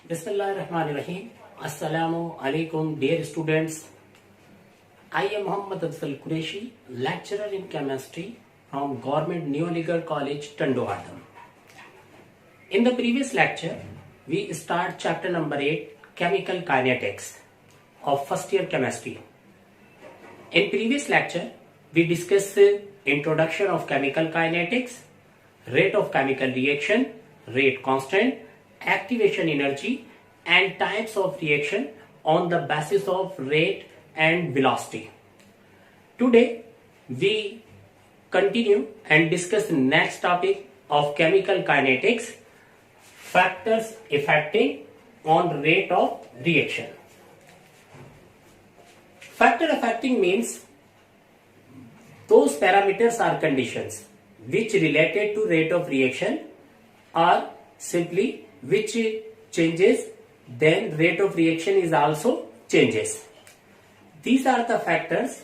Bismillahirrahmanirrahim. Assalamu alaikum, dear students. I am Muhammad Afzal Qureshi, lecturer in chemistry from Government Neoligal College, Tandowatan. In the previous lecture, we start chapter number 8, Chemical Kinetics of first year chemistry. In previous lecture, we discussed the introduction of chemical kinetics, rate of chemical reaction, rate constant, activation energy and types of reaction on the basis of rate and velocity. Today we continue and discuss the next topic of chemical kinetics, factors affecting on rate of reaction. Factor affecting means those parameters or conditions which related to rate of reaction are simply which changes, then rate of reaction is also changes. These are the factors.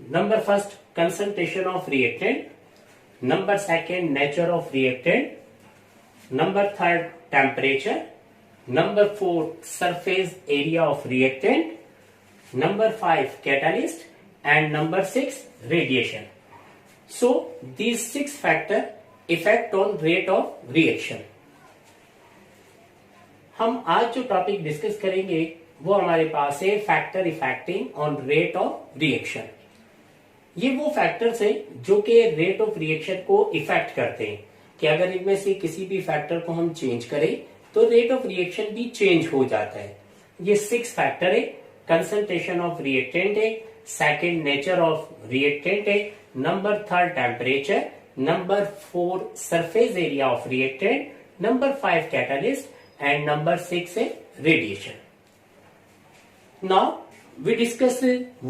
Number first, concentration of reactant. Number second, nature of reactant. Number third, temperature. Number four, surface area of reactant. Number five, catalyst. And number six, radiation. So these six factors affect on rate of reaction. हम आज जो topic discuss करेंगे वो हमारे पास है factor effecting on rate of reaction. ये वो फैक्टर्स हैं जो कि रेट ऑफ रिएक्शन को इफेक्ट करते हैं कि अगर इनमें से किसी भी फैक्टर को हम चेंज करें तो रेट ऑफ रिएक्शन भी चेंज हो जाता है. ये सिक्स फैक्टर है. कंसंट्रेशन ऑफ रिएक्टेंट है, सेकेंड नेचर ऑफ रिएक्टेंट है, number third temperature, number four surface area of reactant, number five catalyst and number 6 is radiation. Now we discuss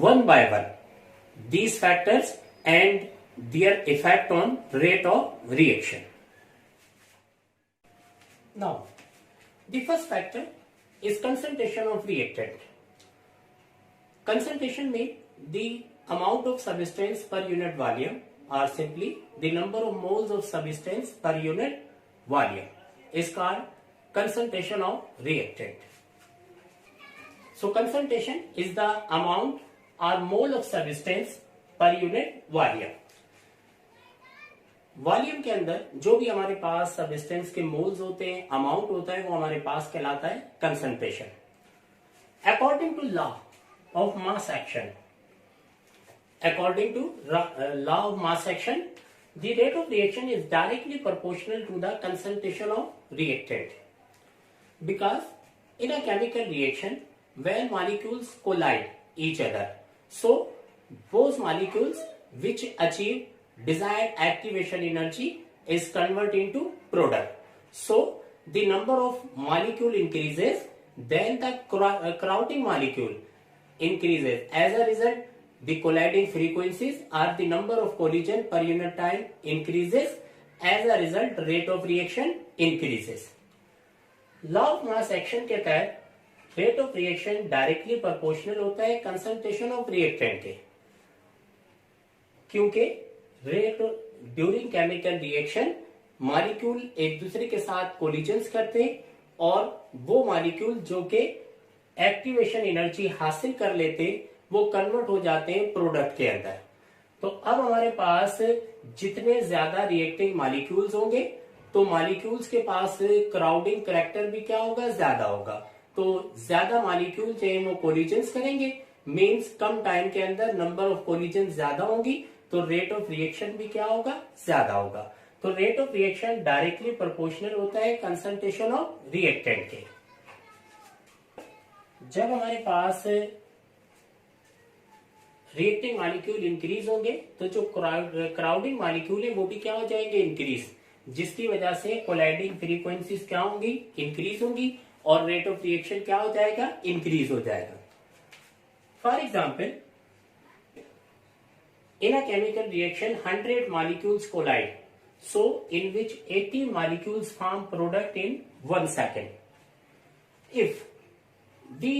one by one these factors and their effect on rate of reaction. Now the first factor is concentration of reactant. Concentration means the amount of substance per unit volume or simply the number of moles of substance per unit volume is called concentration of reactant. So concentration is the amount or mole of substance per unit volume. Volume के अंदर जो भी हमारे पास substance के moles होते हैं, amount होता है, वो हमारे पास कहलाता है concentration. According to law of mass action, according to law of mass action, the rate of reaction is directly proportional to the concentration of reactant. Because in a chemical reaction, when molecules collide each other, so those molecules which achieve desired activation energy is converted into product. So the number of molecule increases, then the crowding molecule increases. As a result, the colliding frequencies or the number of collision per unit time increases. As a result, rate of reaction increases. Law of mass action के तहत rate of reaction directly proportional होता है concentration of reactant के, क्योंकि rate during chemical reaction molecule एक दूसरे के साथ कोलिजन्स करते हैं और वो मॉलिक्यूल जो कि एक्टिवेशन एनर्जी हासिल कर लेते वो कन्वर्ट हो जाते हैं प्रोडक्ट के अंदर. तो अब हमारे पास जितने ज्यादा रिएक्टिंग मॉलिक्यूल्स होंगे तो मॉलिक्यूल्स के पास क्राउडिंग करैक्टर भी क्या होगा, ज्यादा होगा. तो ज्यादा मॉलिक्यूल चाहे वो कोलिजन्स करेंगे, मींस कम टाइम के अंदर नंबर ऑफ कोलिजन ज्यादा होंगी, तो रेट ऑफ रिएक्शन भी क्या होगा, ज्यादा होगा. तो rate of reaction directly proportional होता है कंसंट्रेशन ऑफ रिएक्टेंट के. जब हमारे पास रिएक्टिंग मॉलिक्यूल इंक्रीज होंगे तो जो क्राउडिंग मॉलिक्यूल है वो भी क्या हो जाएंगे, इंक्रीज, जिसकी वजह से कोलाइडिंग फ्रीक्वेंसीज क्या होंगी, इंक्रीज होंगी और रेट ऑफ रिएक्शन क्या हो जाएगा, इंक्रीज हो जाएगा. For example, in a chemical reaction 100 molecules collide, so in which 80 molecules form product in 1 second. If we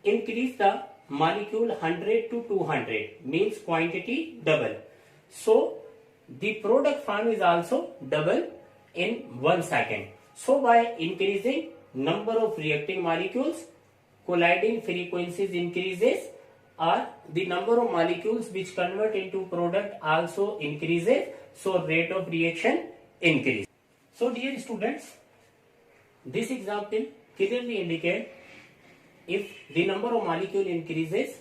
increase the molecule 100 to 200 means quantity double, so the product form is also double in 1 second. So by increasing number of reacting molecules, colliding frequencies increases, or the number of molecules which convert into product also increases, so rate of reaction increases. So dear students, this example clearly indicates if the number of molecule increases,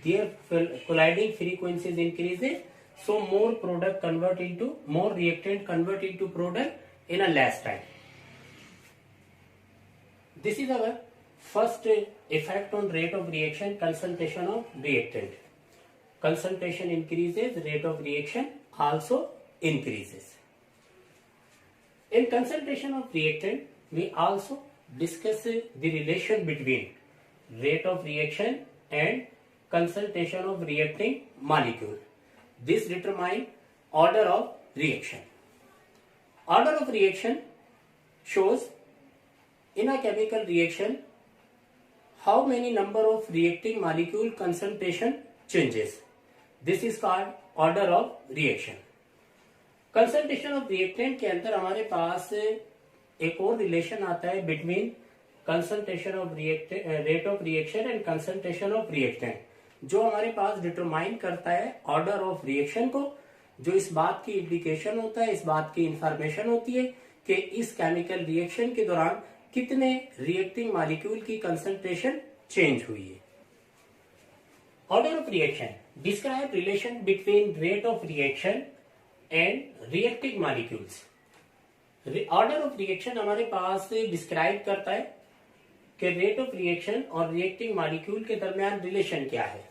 their colliding frequencies increases, so more reactant convert into product in a less time. This is our first effect on rate of reaction, concentration of reactant. Concentration increases, rate of reaction also increases. In concentration of reactant, we also discuss the relation between rate of reaction and concentration of reacting molecule. This determines order of reaction. Order of reaction shows in a chemical reaction how many number of reacting molecule concentration changes. This is called order of reaction. Concentration of reactant के अंदर हमारे पास एक और relation आता है between concentration of rate of reaction and concentration of reactant, जो हमारे पास determine करता है ऑर्डर ऑफ रिएक्शन को, जो इस बात की इंडिकेशन होता है, इस बात की इंफॉर्मेशन होती है कि इस केमिकल रिएक्शन के दौरान कितने रिएक्टिंग मॉलिक्यूल की कंसंट्रेशन चेंज हुई है. Order of reaction describe relation between rate of reaction and reacting molecules. Order of reaction हमारे पास डिस्क्राइब करता है कि रेट ऑफ रिएक्शन और रिएक्टिंग मॉलिक्यूल के दरमियान रिलेशन क्या है,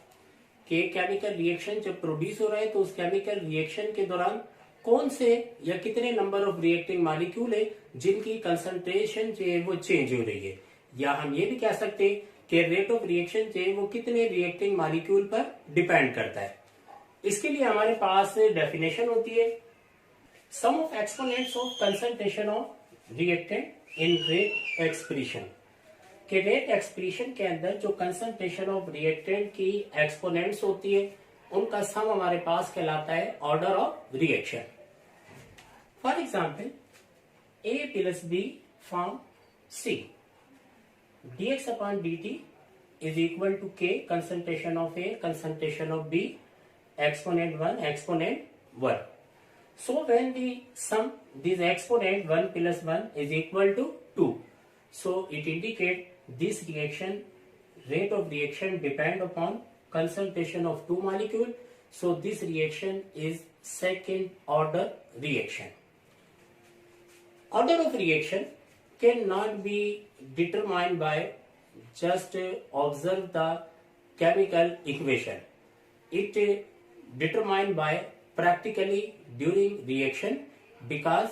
कि केमिकल रिएक्शन जब प्रोड्यूस हो रहा है तो उस केमिकल रिएक्शन के दौरान कौन से या कितने नंबर ऑफ रिएक्टिंग मॉलिक्यूल है जिनकी कंसंट्रेशन जो है वो चेंज हो रही है, या हम ये भी कह सकते हैं कि रेट ऑफ रिएक्शन जो है वो कितने रिएक्टिंग मॉलिक्यूल पर डिपेंड करता है. इसके लिए हमारे पास डेफिनेशन होती है sum of exponents of concentration of reactant in rate expression. के रेट एक्सप्रेशन के अंदर जो कंसंट्रेशन ऑफ रिएक्टेंट की एक्सपोनेंट्स होती है उनका सम हमारे पास कहलाता है order of reaction. For example A plus B form C. dx upon dt is equal to K, concentration of A, concentration of B, exponent 1, exponent 1. So when the sum this exponent 1 plus 1 is equal to 2, so it indicates this reaction rate of reaction depend upon concentration of two molecule, so this reaction is second order reaction. Order of reaction cannot be determined by just observe the chemical equation. It determined by practically during reaction, because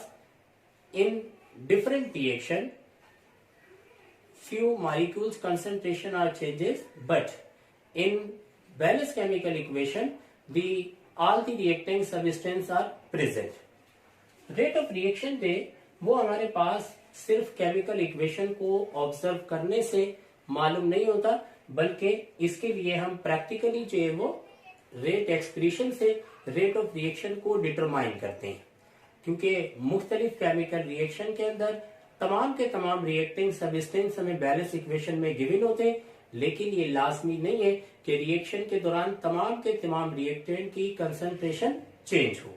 in different reaction few molecules concentration are changes, but in balanced chemical equation all the reacting substance are present. Rate of reaction पे वो हमारे पास सिर्फ chemical equation को observe करने से मालूम नहीं होता, बल्कि इसके लिए हम प्रैक्टिकली जो है वो रेट एक्सप्रेशन से रेट ऑफ रिएक्शन को डिटरमाइन करते हैं, क्योंकि मुख्तलिफ केमिकल रिएक्शन के अंदर तमाम के तमाम रिएक्टिंग सबस्टेंस हमें बैलेंस इक्वेशन में गिवन होते हैं, लेकिन ये लाजमी नहीं है कि रिएक्शन के दौरान तमाम के तमाम रिएक्टेंट की कंसंट्रेशन चेंज हो.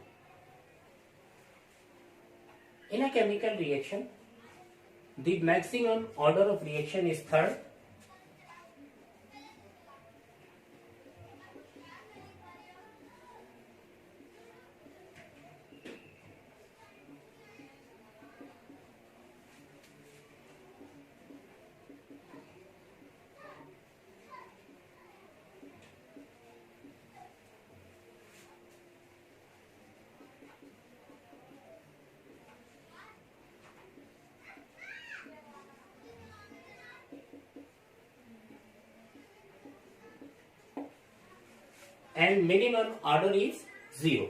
In a chemical reaction, the maximum order of reaction is third. And minimum order is 0.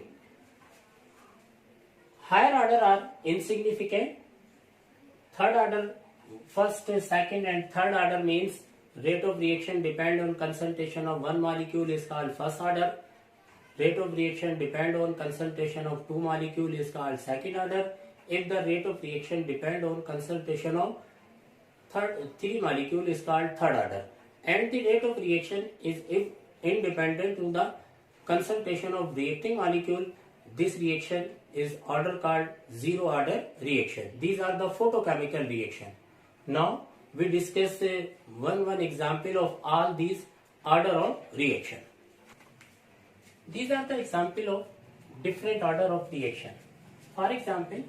Higher order are insignificant. Third order, first, second and third order means rate of reaction depend on concentration of one molecule is called first order. Rate of reaction depend on concentration of two molecule is called second order. If the rate of reaction depend on concentration of three molecule is called third order, and the rate of reaction is independent to the concentration of reacting molecule. This reaction is order called zero order reaction. These are the photochemical reaction. Now we discuss one example of all these order of reaction. These are the example of different order of reaction. For example,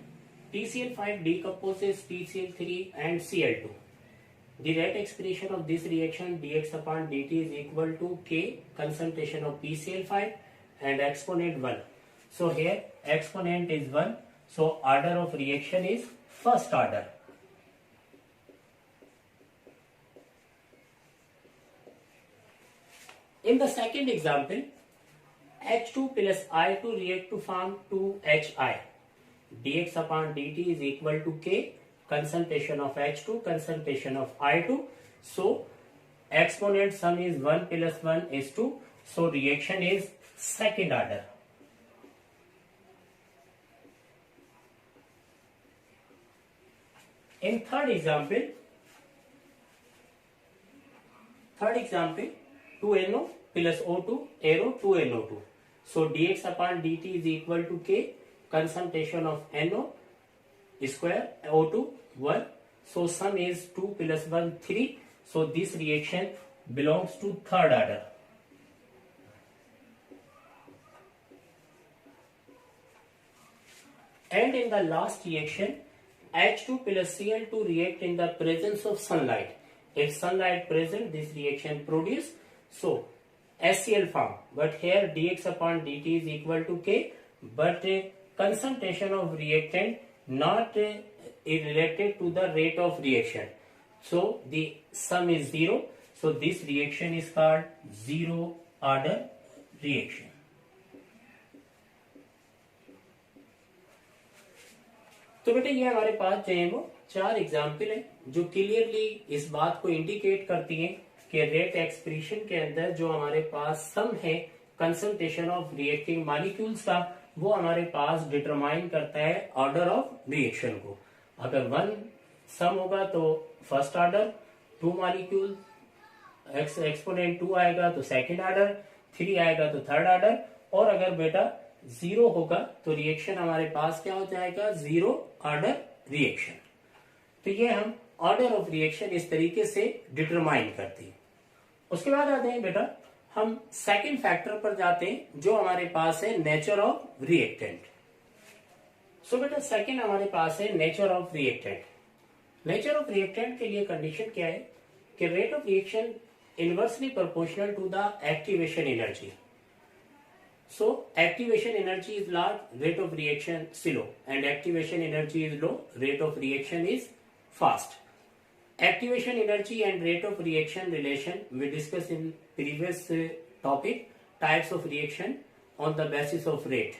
TCl5 decomposes TCl3 and Cl2. The rate expression of this reaction dx upon dt is equal to K concentration of PCl5 and exponent 1. So here exponent is 1. So order of reaction is first order. In the second example, H2 plus I2 react to form 2HI. Dx upon dt is equal to K concentration of H2, concentration of I2. So exponent sum is 1 plus 1 is 2. So reaction is second order. In third example, 2NO plus O2 arrow 2NO2. So dx upon dt is equal to K concentration of NO square O2 1. So sum is 2 plus 1 3. So this reaction belongs to third order. And in the last reaction, H2 plus Cl2 react in the presence of sunlight. If sunlight present, this reaction produce so HCl form. But here dx upon dt is equal to K. But concentration of reactant not related to the rate of reaction. So the sum is 0. So this reaction is called zero order reaction. तो बेटे ये हमारे पास जो है वो चार example है जो क्लियरली इस बात को इंडिकेट करती हैं कि रेट एक्सप्रेशन के अंदर जो हमारे पास सम है कंसंट्रेशन ऑफ रिएक्टिंग मॉलिक्यूल्स का वो हमारे पास डिटरमाइन करता है ऑर्डर ऑफ रिएक्शन को. अगर 1 सम होगा तो फर्स्ट ऑर्डर, 2 मॉलिक्यूल एक्सपोनेंट 2 आएगा तो सेकंड ऑर्डर, 3 आएगा तो थर्ड ऑर्डर, और अगर बेटा 0 होगा तो रिएक्शन हमारे पास क्या हो जाएगा, जीरो ऑर्डर रिएक्शन. तो ये हम ऑर्डर ऑफ रिएक्शन इस तरीके से डिटरमाइन करते हैं. उसके बाद आते हैं बेटा हम सेकंड फैक्टर पर जाते हैं जो हमारे पास है नेचर ऑफ रिएक्टेंट. सो बेटा सेकंड हमारे पास है nature of reactant. Nature of reactant के लिए कंडीशन क्या है कि rate of reaction inversely proportional to the activation energy. So activation energy is large, rate of reaction slow, and activation energy is low, rate of reaction is fast. Activation energy and rate of reaction relation we discussed in previous topic, types of reaction on the basis of rate.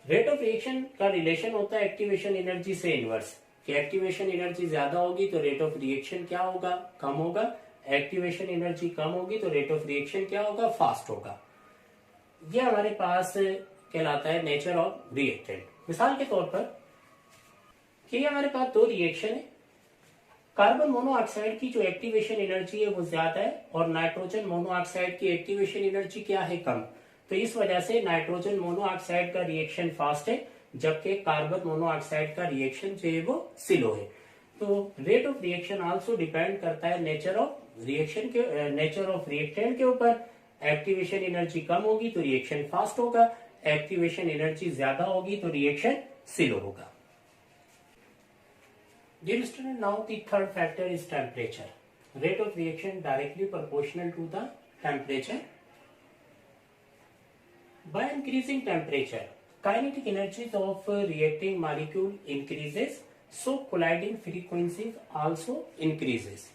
Rate of reaction का relation होता है activation energy से inverse, कि activation energy ज्यादा होगी तो rate of reaction क्या होगा, कम होगा. activation energy कम होगी तो rate of reaction क्या होगा, fast होगा. ये हमारे पास कहलाता है नेचर ऑफ रिएक्टेंट. मिसाल के तौर पर कि ये हमारे पास दो रिएक्शन है. कार्बन मोनोऑक्साइड की जो एक्टिवेशन एनर्जी है वो ज्यादा है और नाइट्रोजन मोनोऑक्साइड की एक्टिवेशन एनर्जी क्या है, कम. तो इस वजह से नाइट्रोजन मोनोऑक्साइड का रिएक्शन फास्ट है जबकि कार्बन मोनोऑक्साइड का रिएक्शन जो है वो स्लो है. तो rate of reaction also depend करता है नेचर ऑफ रिएक्शन के, नेचर ऑफ रिएक्टेंट के ऊपर. एक्टिवेशन एनर्जी कम होगी तो रिएक्शन फास्ट होगा, एक्टिवेशन एनर्जी ज्यादा होगी तो रिएक्शन स्लो होगा. Dear student, now the third factor is temperature. Rate of reaction directly proportional to the temperature. By increasing temperature, kinetic energies of reacting molecule increases, so colliding frequencies also increases.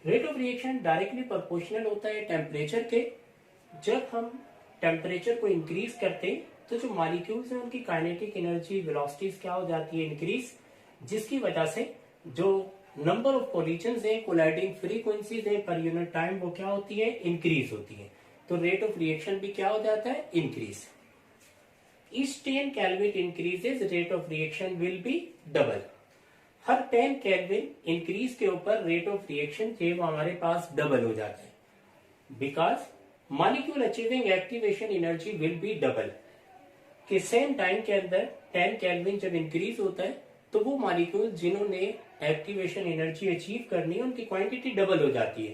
Rate of reaction directly proportional होता है temperature के. जब हम temperature को increase करते हैं तो जो मॉलिक्यूल्स हैं उनकी काइनेटिक एनर्जी वेलोसिटीज क्या हो जाती है, इंक्रीज, जिसकी वजह से जो नंबर ऑफ कोलिजन्स है, कोलाइडिंग फ्रीक्वेंसीज है पर यूनिट टाइम वो क्या होती है, इंक्रीज होती है. तो रेट ऑफ रिएक्शन भी क्या हो जाता है, increase. Etch 10 kelvin increases rate of reaction will be double. Her 10 kelvin increase के ऊपर रेट ऑफ रिएक्शन जो है वो हमारे पास डबल हो जाता है, because molecule achieving activation energy will be double. कि सेम टाइम के अंदर 10 केल्विन जब इंक्रीज होता है तो वो मॉलिक्यूल जिन्होंने एक्टिवेशन एनर्जी अचीव करनी है उनकी क्वांटिटी डबल हो जाती है,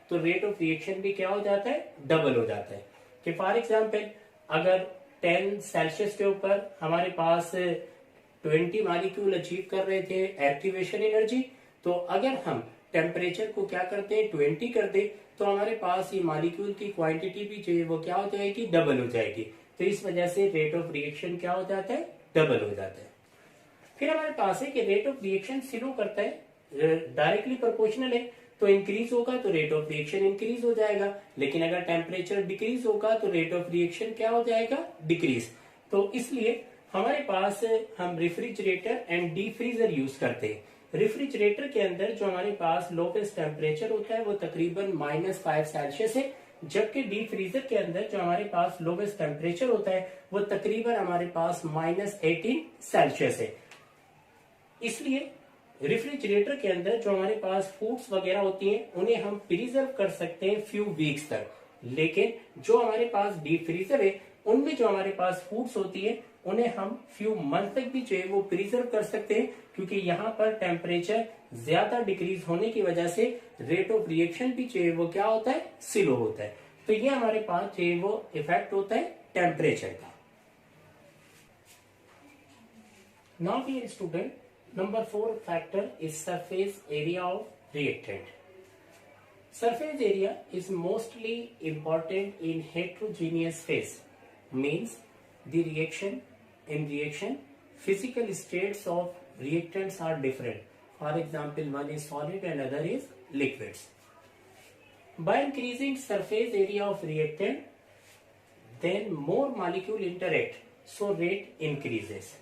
तो रेट ऑफ रिएक्शन भी क्या हो जाता है, डबल हो जाता है। कि फॉर एग्जांपल अगर 10 सेल्सियस के ऊपर हमारे पास 20 मॉलिक्यूल अचीव कर रहे थे एक्टिवेशन एनर्जी, तो अगर हम टेम्परेचर को क्या करते हैं 20 कर दे तो हमारे पास ये मॉलिक्यूल की क्वांटिटी भी जो है वो क्या हो जाएगी, डबल हो जाएगी। तो इस वजह से रेट ऑफ रिएक्शन क्या हो जाता है, डबल हो जाता है। फिर हमारे पास है कि रेट ऑफ रिएक्शन स्लो करता है, डायरेक्टली प्रोपोर्शनल है, तो इंक्रीज होगा तो रेट ऑफ रिएक्शन इंक्रीज हो जाएगा, लेकिन अगर टेम्परेचर डिक्रीज होगा तो रेट ऑफ रिएक्शन क्या हो जाएगा, डिक्रीज। तो इसलिए हमारे पास हम refrigerator and deep freezer use करते हैं। रेफ्रिजरेटर के अंदर जो हमारे पास लोवेस्ट टेम्परेचर होता है वो तकरीबन -5 सेल्सियस है, जबकि डीप फ्रीजर के अंदर जो हमारे पास लोवेस्ट टेम्परेचर होता है वो तकरीबन हमारे पास -18 सेल्सियस है। इसलिए रेफ्रिजरेटर के अंदर जो हमारे पास फूड्स वगैरह होती हैं उन्हें हम प्रिजर्व कर सकते हैं फ्यू वीक्स तक, लेकिन जो हमारे पास डीप फ्रीजर है उनमें जो हमारे पास फूड्स होती है उन्हें हम फ्यू मंथ तक भी जो है वो प्रिजर्व कर सकते हैं, क्योंकि यहाँ पर टेम्परेचर ज्यादा डिक्रीज होने की वजह से रेट ऑफ रिएक्शन भी जो है वो क्या होता है, स्लो होता है। तो ये हमारे पास जो है वो इफेक्ट होता है टेम्परेचर का। Now dear student, number 4 factor is surface area of reactant. Surface area is mostly important in heterogeneous phase, means the reaction physical states of reactants are different. For example, one is solid and other is liquids. By increasing surface area of reactant, then more molecule interact, so rate increases.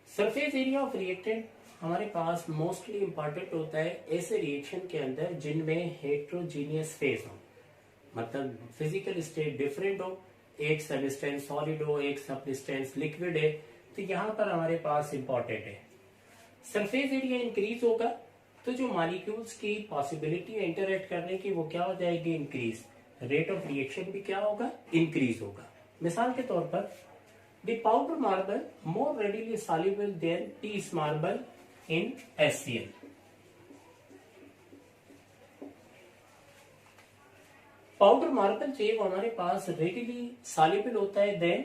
Surface area of reactant हमारे पास mostly important होता है ऐसे reaction के अंदर जिनमें heterogeneous phase हो, मतलब physical state different हो, एक सबस्टेंस सॉलिड हो, एक सबस्टेंस लिक्विड है, तो यहाँ पर हमारे पास इंपॉर्टेंट है। सरफेस एरिया इंक्रीज होगा तो जो मॉलिक्यूल्स की पॉसिबिलिटी है इंटरेक्ट करने की वो क्या हो जाएगी, इंक्रीज। रेट ऑफ रिएक्शन भी क्या होगा, इंक्रीज होगा। मिसाल के तौर पर the powder marble more readily soluble than piece marble in HCl. Powder marble जो है वो हमारे पास रेडिली सॉल्युबल होता है देन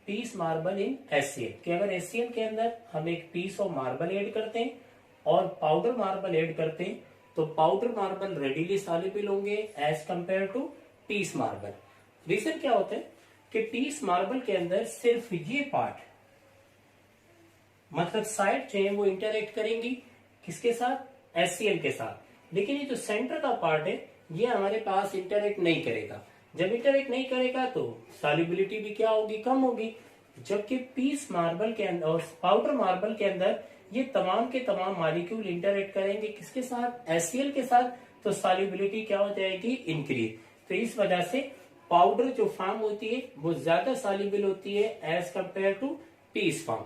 पीस मार्बल इन HCl। कि अगर HCl के अंदर हम एक पीस ऑफ मार्बल ऐड करते हैं और पाउडर मार्बल ऐड करते हैं तो पाउडर मार्बल रेडिली सॉल्युबल होंगे as compare to piece marble. Reason क्या होता है कि पीस मार्बल के अंदर सिर्फ ये पार्ट, मतलब साइड जो है वो इंटरेक्ट करेंगी किसके साथ, HCl के साथ, लेकिन ये जो सेंटर का पार्ट है ये हमारे पास इंटरेक्ट नहीं करेगा। जब इंटरेक्ट नहीं करेगा तो सॉल्युबिलिटी भी क्या होगी, कम होगी। जबकि पीस मार्बल के अंदर और पाउडर मार्बल के अंदर ये तमाम के तमाम मॉलिक्यूल इंटरेक्ट करेंगे किसके साथ, HCl के साथ, तो सॉल्युबिलिटी क्या हो जाएगी, इंक्रीज। तो इस वजह से पाउडर जो फॉर्म होती है वो ज्यादा सॉल्युबल होती है as compare to piece form.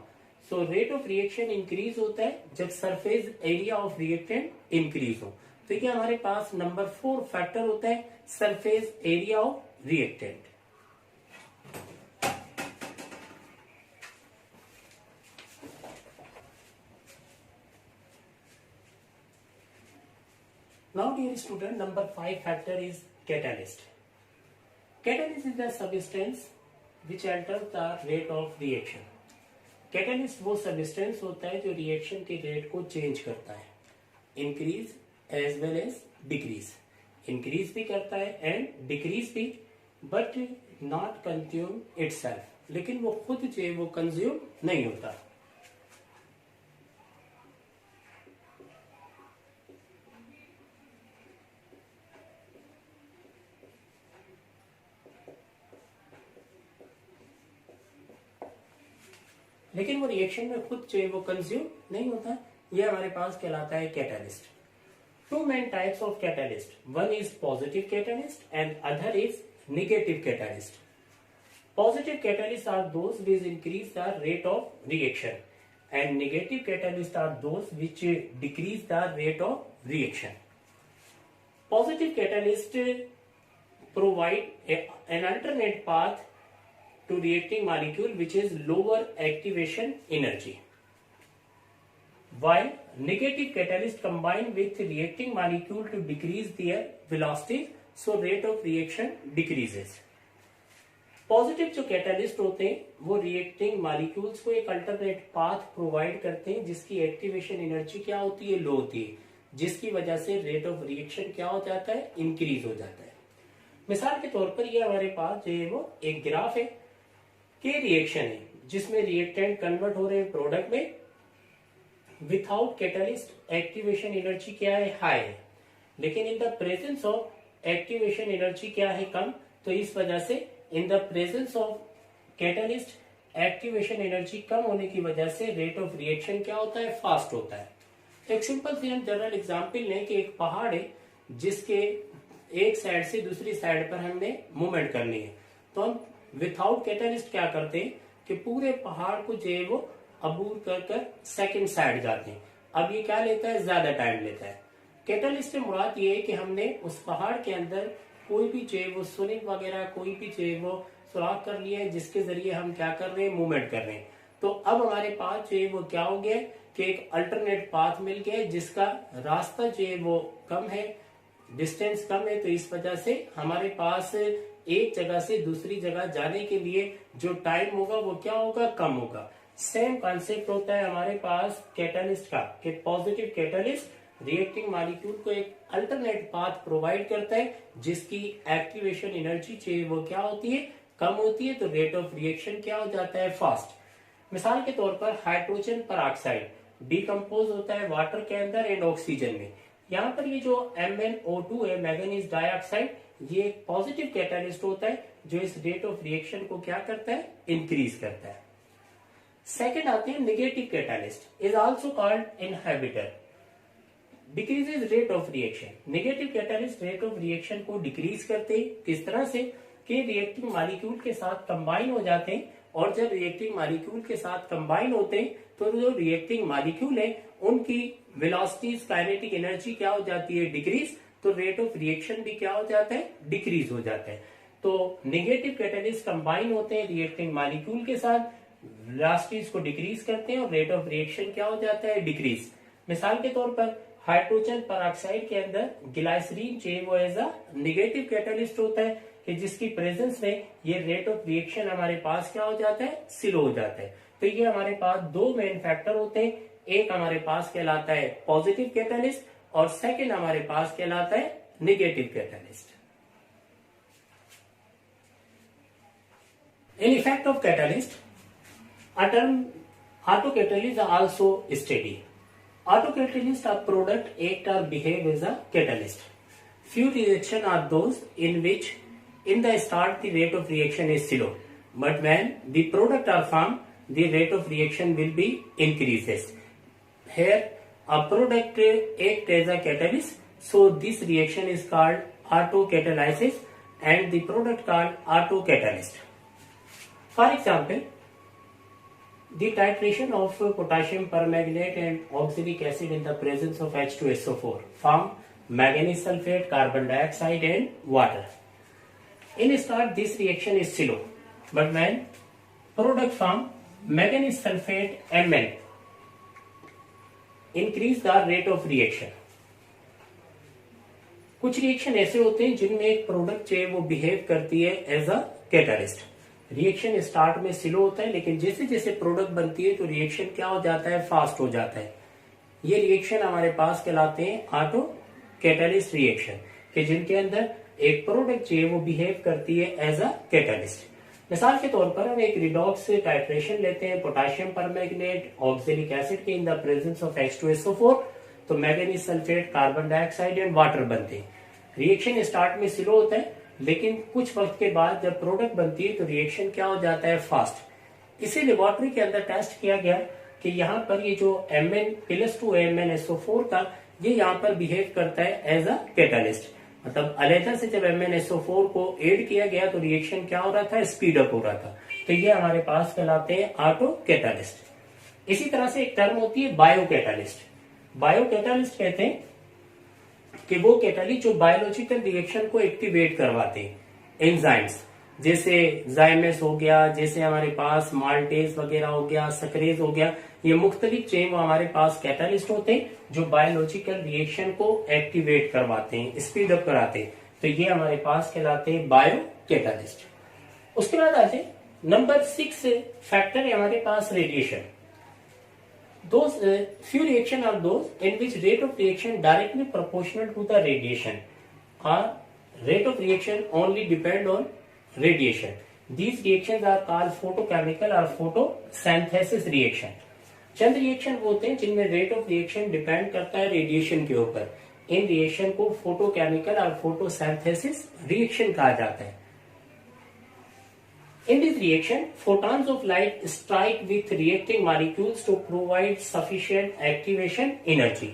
So rate of reaction increase होता है जब surface area of reactant increase हो। तो ये हमारे पास नंबर 4 फैक्टर होता है surface area of reactant. Now dear student, number 5 factor is catalyst. Catalyst is the substance which alters the rate of reaction. Catalyst वो substance होता है जो रिएक्शन के रेट को चेंज करता है, increase as well as decrease. Increase भी करता है एंड डिक्रीज भी, बट नॉट कंज्यूम इटसेल्फ, लेकिन वो खुद जो है वो कंज्यूम नहीं होता। लेकिन वो रिएक्शन में खुद जो है वो कंज्यूम नहीं होता, ये हमारे पास कहलाता है catalyst. Two main types of catalyst, one is positive catalyst and other is negative catalyst. Positive catalysts are those which increase the rate of reaction and negative catalysts are those which decrease the rate of reaction. Positive catalysts provide an alternate path to reacting molecule which is lower activation energy, while negative catalyst combine with reacting molecule to decrease their velocity, so rate of reaction decreases. Positive जो catalyst होते हैं वो reacting molecules को एक alternate path provide करते हैं जिसकी activation energy क्या होती है, लो होती है, जिसकी वजह से रेट ऑफ रिएक्शन क्या हो जाता है, इंक्रीज हो जाता है। मिसाल के तौर पर ये हमारे पास जो है वो एक ग्राफ है कि रिएक्शन है जिसमें रिएक्टेंट कन्वर्ट हो रहे हैं प्रोडक्ट में। विथआउट कैटालिस्ट एक्टिवेशन एनर्जी क्या है, हाई है, लेकिन in the presence of activation energy क्या है, कम। तो इस वजह से in the presence of catalyst activation energy कम होने की वजह से रेट ऑफ रिएक्शन क्या होता है, फास्ट होता है। एक सिंपल सी हम जनरल एग्जांपल लें कि एक पहाड़ है जिसके एक साइड से दूसरी साइड पर हमने मूवमेंट करनी है, तो हम विथआउट कैटालिस्ट क्या करते हैं कि पूरे पहाड़ को जो है वो अबूर कर सेकंड साइड जाते हैं। अब ये क्या लेता है, ज्यादा टाइम लेता है। कैटालिस्ट से मुराद ये है कि हमने उस पहाड़ के अंदर कोई भी जो है वो स्विंग वगैरह कोई भी जो है वो सुराख कर लिया है जिसके जरिए हम क्या कर रहे हैं, मूवमेंट कर रहे हैं। तो अब हमारे पास जो है वो क्या हो गया कि एक अल्टरनेट पाथ मिल गया है जिसका रास्ता जो है वो कम है, डिस्टेंस कम है, तो इस वजह से हमारे पास एक जगह से दूसरी जगह जाने के लिए जो टाइम होगा वो क्या होगा, कम होगा। सेम कॉन्सेप्ट होता है हमारे पास कैटालिस्ट का कि पॉजिटिव कैटालिस्ट रिएक्टिंग मॉलिक्यूल को एक अल्टरनेट पाथ प्रोवाइड करता है जिसकी एक्टिवेशन एनर्जी चाहिए वो क्या होती है, कम होती है, तो रेट ऑफ रिएक्शन क्या हो जाता है, फास्ट। मिसाल के तौर पर हाइड्रोजन परऑक्साइड डिकम्पोज होता है वाटर के अंदर एंड ऑक्सीजन में। यहाँ पर ये जो MnO2 है, मैंगनीज डाइऑक्साइड, ये एक पॉजिटिव कैटालिस्ट होता है जो इस रेट ऑफ रिएक्शन को क्या करता है, इंक्रीज करता है। सेकेंड आते हैं negative catalyst, is also called inhibitor, decreases rate of reaction. Negative catalyst rate of reaction को डिक्रीज करते हैं, किस तरह से कि रिएक्टिंग मॉलिक्यूल के साथ कंबाइन हो जाते हैं, और जब रिएक्टिंग मॉलिक्यूल के साथ कंबाइन होते हैं तो जो रिएक्टिंग मॉलिक्यूल है उनकी वेलोसिटी, काइनेटिक एनर्जी क्या हो जाती है, डिक्रीज, तो रेट ऑफ रिएक्शन भी क्या हो जाता है, डिक्रीज हो जाता है। तो नेगेटिव कैटालिस्ट कंबाइन होते हैं रिएक्टिंग मॉलिक्यूल के साथ, वेलोसिटीज को डिक्रीज करते हैं और रेट ऑफ रिएक्शन क्या हो जाता है, डिक्रीज। मिसाल के तौर पर हाइड्रोजन परऑक्साइड के अंदर ग्लाइसरीन जो है वो एज अ नेगेटिव कैटालिस्ट होता है कि जिसकी प्रेजेंस में ये रेट ऑफ रिएक्शन हमारे पास क्या हो जाता है, स्लो हो जाता है। तो ये हमारे पास दो मेन फैक्टर होते हैं, एक हमारे पास कहलाता है पॉजिटिव कैटालिस्ट और सेकंड हमारे पास कहलाता है negative catalyst. In effect of catalyst a term autocatalysts are also studied. Autocatalysts are product act or behave as a catalyst. Few reactions are those in which in the start the rate of reaction is slow, but when the product are formed, the rate of reaction will be increases. Here a product act as a catalyst, so this reaction is called autocatalysis and the product called autocatalyst. For example, the titration of potassium permanganate and oxalic acid in the presence of H2SO4 form manganese sulfate, carbon dioxide and water. In start this reaction is slow, but when product form manganese sulfate Mn increase the rate of reaction. कुछ reaction ऐसे होते हैं जिनमें एक product जो है वो behave करती है as a catalyst. Reaction start में स्लो होता है लेकिन जैसे जैसे प्रोडक्ट बनती है तो रिएक्शन क्या हो जाता है, फास्ट हो जाता है। ये रिएक्शन हमारे पास कहलाते हैं ऑटो कैटालिस्ट रिएक्शन कि जिनके अंदर एक प्रोडक्ट जो है वो बिहेव करती है एज अ कैटालिस्ट। मिसाल के तौर पर हम एक रिडॉक्स टाइट्रेशन लेते हैं पोटेशियम परमैंगनेट ऑक्सैलिक एसिड के इन द प्रेजेंस ऑफ H2SO4, तो manganese sulphate, carbon dioxide and water बनते हैं। रिएक्शन स्टार्ट में स्लो होता है लेकिन कुछ वक्त के बाद जब प्रोडक्ट बनती है तो रिएक्शन क्या हो जाता है, फास्ट। इसे लेबोरेटरी के अंदर टेस्ट किया गया कि यहाँ पर ये जो Mn+2 MnSO4 का ये यहाँ पर बिहेव करता है एज अ कैटालिस्ट, मतलब अलग से जब MnSO4 को ऐड किया गया तो रिएक्शन क्या हो रहा था, स्पीड अप हो रहा था। तो ये हमारे पास कहलाते हैं ऑटो कैटालिस्ट। इसी तरह से एक टर्म होती है बायोकैटालिस्ट। बायोकैटालिस्ट कहते हैं कि वो कैटालिस्ट जो बायोलॉजिकल रिएक्शन को एक्टिवेट करवाते हैं, एंजाइम्स जैसे जाइमेस हो गया, जैसे हमारे पास माल्टेज वगैरह हो गया, सक्रेज हो गया, ये मुख्तलिफ चेन वो हमारे पास कैटालिस्ट होते हैं जो बायोलॉजिकल रिएक्शन को एक्टिवेट करवाते हैं, स्पीड अप कराते हैं। तो ये हमारे पास कहलाते हैं बायो कैटालिस्ट। उसके बाद आते हैं नंबर 6 फैक्टर है हमारे पास radiation. Those few reaction are those in which rate of reaction directly proportional to the radiation, or rate of reaction only depend on radiation. These reactions are called photochemical or photosynthesis reaction. Chand reaction वो होते हैं जिनमें rate of reaction depend करता है radiation के ऊपर। इन reaction को photochemical और फोटोसिंथेसिस रिएक्शन कहा जाता है। In this reaction, photons of light strike with reacting molecules to provide sufficient activation energy.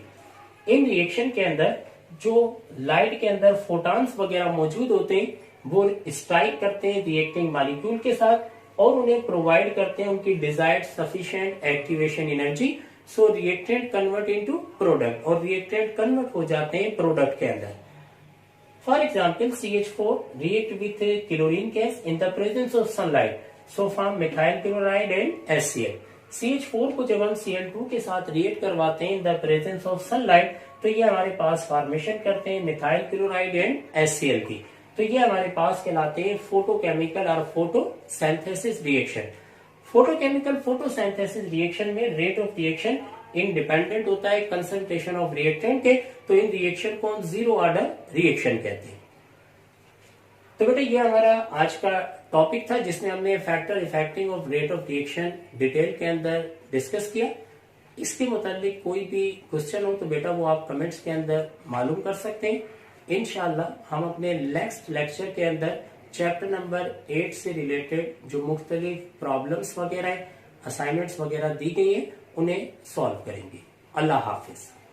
In reaction के अंदर जो लाइट के अंदर फोटॉन्स वगैरह मौजूद होते हैं वो स्ट्राइक करते हैं रिएक्टिंग मॉलिक्यूल के साथ और उन्हें प्रोवाइड करते हैं उनकी डिजायर्ड सफिशिएंट एक्टिवेशन एनर्जी। सो रिएक्टेंट कन्वर्ट इनटू प्रोडक्ट और रिएक्टेंट कन्वर्ट हो जाते हैं प्रोडक्ट के अंदर। For example, CH4 react with chlorine gas in the presence of sunlight, so form methyl chloride and HCl. CH4 को जब हम Cl2 के साथ रिएक्ट करवाते हैं in the presence of sunlight, तो ये हमारे पास फॉर्मेशन करते हैं मिथाइल क्लोराइड एंड HCl की। तो ये हमारे पास कहलाते हैं फोटोकेमिकल और photosynthesis reaction. Photochemical photosynthesis reaction में रेट ऑफ रिएक्शन इंडिपेंडेंट होता है कंसंट्रेशन ऑफ रिएक्टेंट के, तो इन रिएक्शन को हम जीरो ऑर्डर रिएक्शन कहते हैं। तो बेटा ये हमारा आज का टॉपिक था जिसमें हमने factor effecting of rate of reaction detail के अंदर डिस्कस किया। इसके मुताबिक कोई भी क्वेश्चन हो तो बेटा वो आप कमेंट्स के अंदर मालूम कर सकते हैं। इंशाल्लाह हम अपने नेक्स्ट लेक्चर के अंदर चैप्टर नंबर 8 से रिलेटेड जो मुख्तलिफ प्रॉब्लम्स वगैरह असाइनमेंट्स वगैरह दी गई है उन्हें सॉल्व करेंगे। अल्लाह हाफिज।